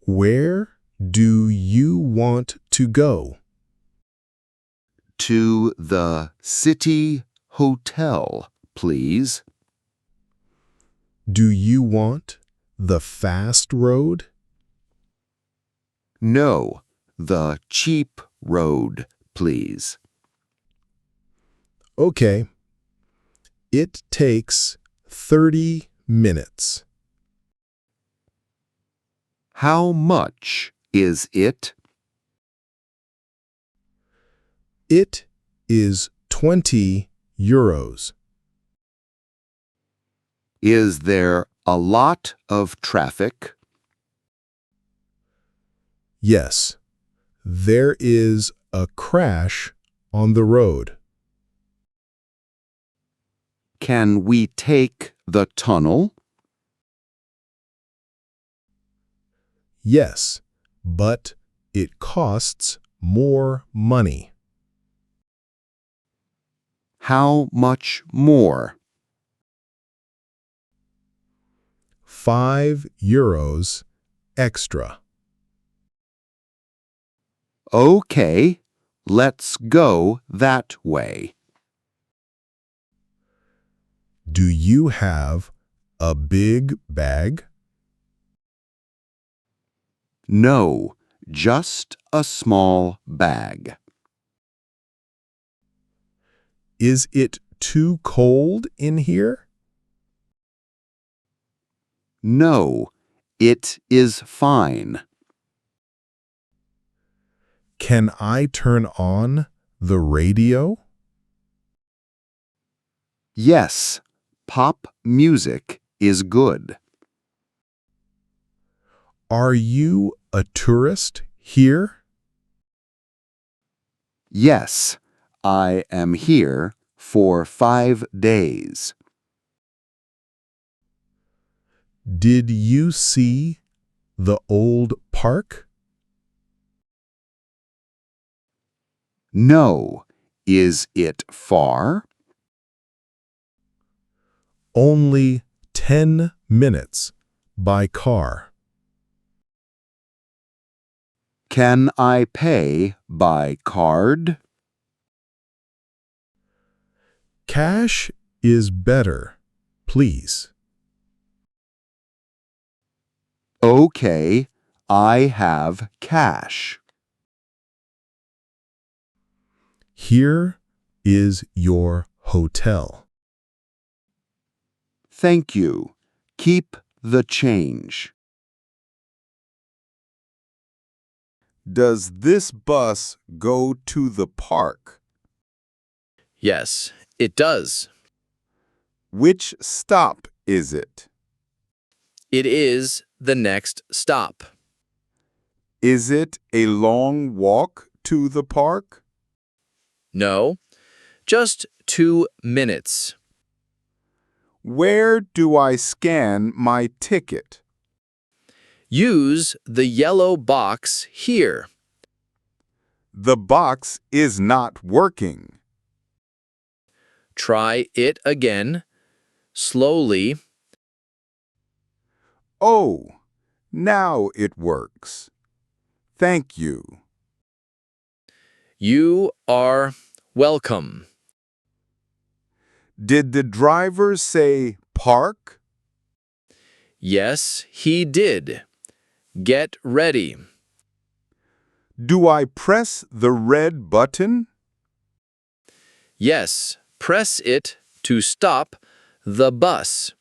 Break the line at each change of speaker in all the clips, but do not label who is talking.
Where do you want to go?
To the city hotel, please.
Do you want the fast road?
No, the cheap road, please.
Okay. It takes 30 minutes.
How much is it?
It is 20 euros.
Is there a lot of traffic?
Yes, there is a crash on the road.
Can we take the tunnel?
Yes, but it costs more money.
How much more?
5 euros extra.
Okay, let's go that way.
Do you have a big bag?
No, just a small bag.
Is it too cold in here?
No, it is fine.
Can I turn on the radio?
Yes, pop music is good.
Are you a tourist here?
Yes, I am here for 5 days.
Did you see the old park?
No, is it far?
Only 10 minutes by car.
Can I pay by card?
Cash is better, please.
Okay, I have cash.
Here is your hotel.
Thank you. Keep the change.
Does this bus go to the park?
Yes, it does.
Which stop is it?
It is the next stop.
Is it a long walk to the park?
No, just 2 minutes.
Where do I scan my ticket?
Use the yellow box here.
The box is not working.
Try it again, slowly.
Oh, now it works. Thank you.
You are welcome.
Did the driver say park?
Yes, he did. Get ready.
Do I press the red button?
Yes, press it to stop the bus.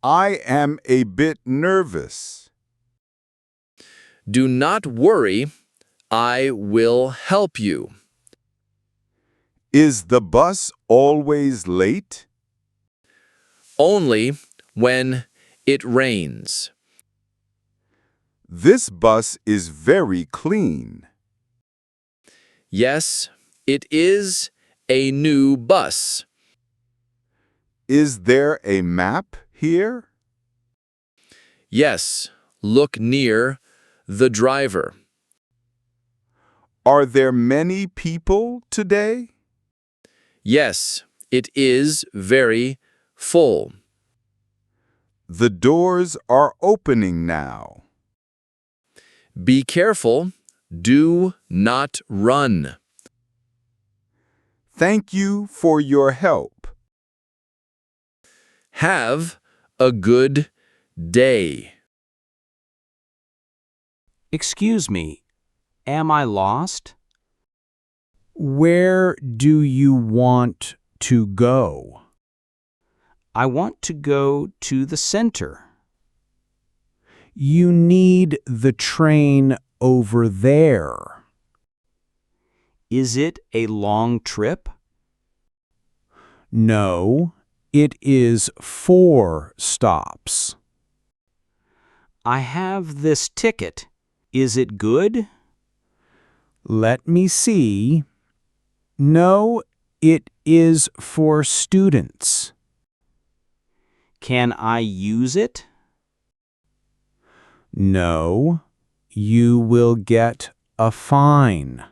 I am a bit nervous.
Do not worry, I will help you.
Is the bus always late?
Only when it rains.
This bus is very clean.
Yes, it is a new bus.
Is there a map here?
Yes, look near the driver.
Are there many people today?
Yes, it is very full.
The doors are opening now.
Be careful. Do not run.
Thank you for your help.
Have a good day.
Excuse me, am I lost? Where do you want to go? I want to go to the center. You need the train over there. Is it a long trip? No, it is 4 stops. I have this ticket. Is it good? Let me see. No, it is for students. Can I use it? No, you will get a fine.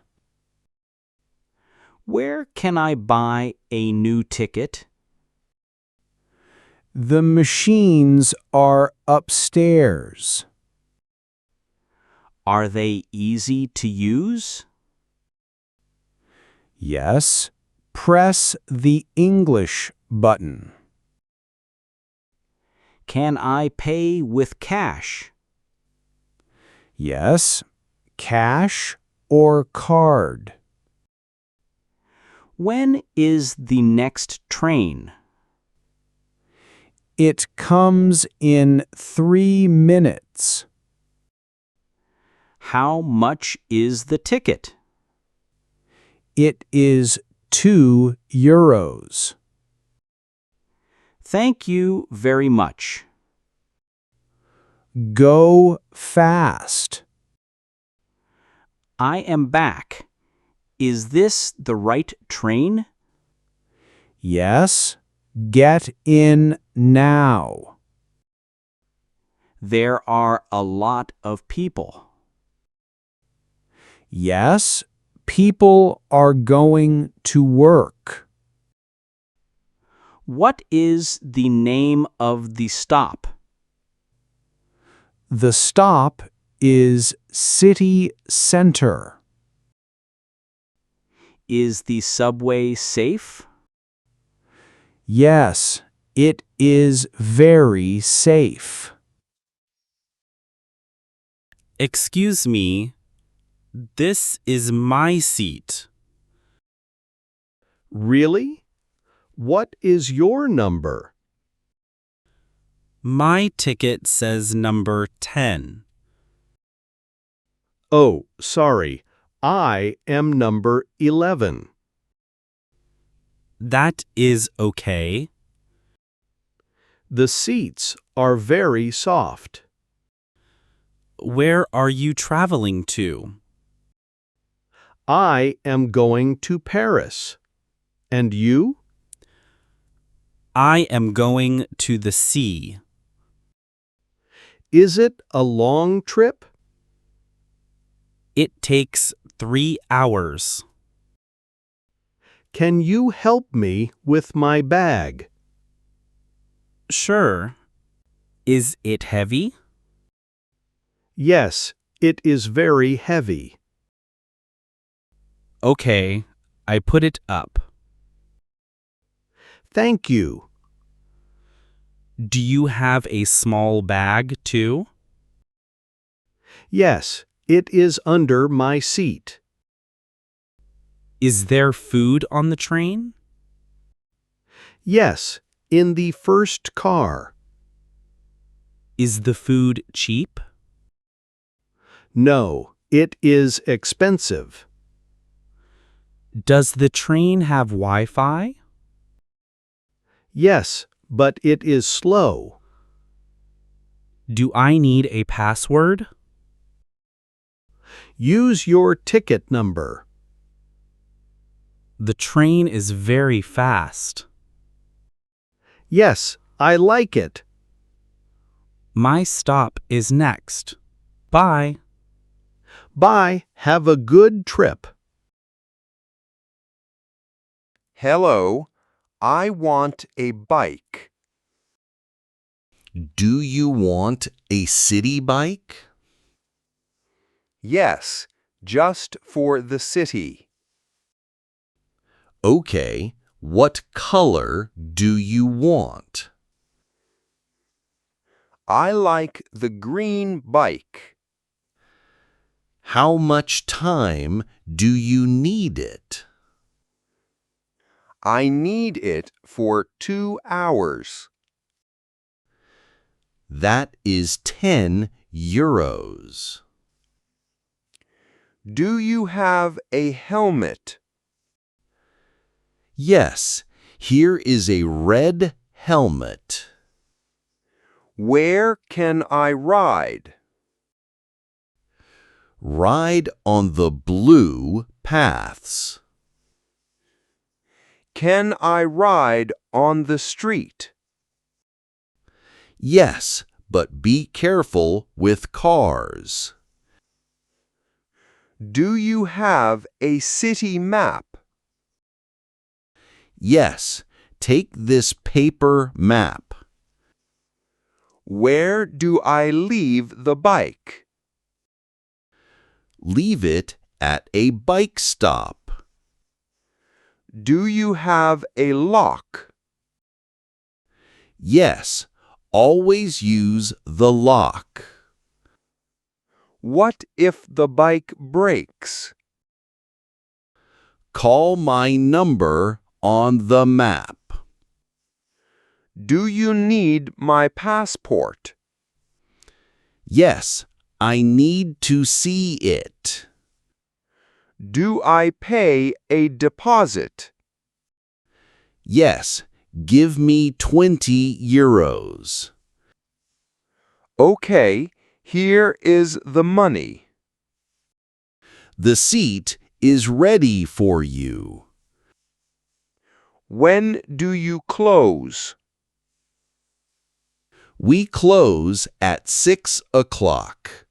Where can I buy a new ticket? The machines are upstairs. Are they easy to use? Yes. Press the English button. Can I pay with cash? Yes. Cash or card. When is the next train? It comes in 3 minutes. How much is the ticket? It is 2 euros. Thank you very much. Go fast. I am back. Is this the right train? Yes. Get in now. There are a lot of people. Yes, people are going to work. What is the name of the stop? The stop is City Center. Is the subway safe? Yes, it is very safe.
Excuse me, this is my seat.
Really? What is your number?
My ticket says number 10.
Oh, sorry. I am number 11.
That is okay.
The seats are very soft.
Where are you traveling to?
I am going to Paris. And you?
I am going to the sea.
Is it a long trip?
It takes 3 hours.
Can you help me with my bag?
Sure. Is it heavy?
Yes, it is very heavy.
Okay, I put it up.
Thank you.
Do you have a small bag too?
Yes, it is under my seat.
Is there food on the train?
Yes, in the first car.
Is the food cheap?
No, it is expensive.
Does the train have Wi-Fi?
Yes, but it is slow.
Do I need a password?
Use your ticket number.
The train is very fast.
Yes, I like it.
My stop is next. Bye.
Bye. Have a good trip.
Hello, I want a bike.
Do you want a city bike?
Yes, just for the city.
Okay, what color do you want?
I like the green bike.
How much time do you need it?
I need it for 2 hours.
That is 10 euros.
Do you have a helmet?
Yes, here is a red helmet.
Where can I ride?
Ride on the blue paths.
Can I ride on the street?
Yes, but be careful with cars.
Do you have a city map?
Yes, take this paper map.
Where do I leave the bike?
Leave it at a bike stop.
Do you have a lock?
Yes, always use the lock.
What if the bike breaks?
Call my number on the map.
Do you need my passport?
Yes, I need to see it.
Do I pay a deposit?
Yes, give me 20 euros.
Okay, here is the money.
The seat is ready for you.
When do you close?
We close at 6 o'clock.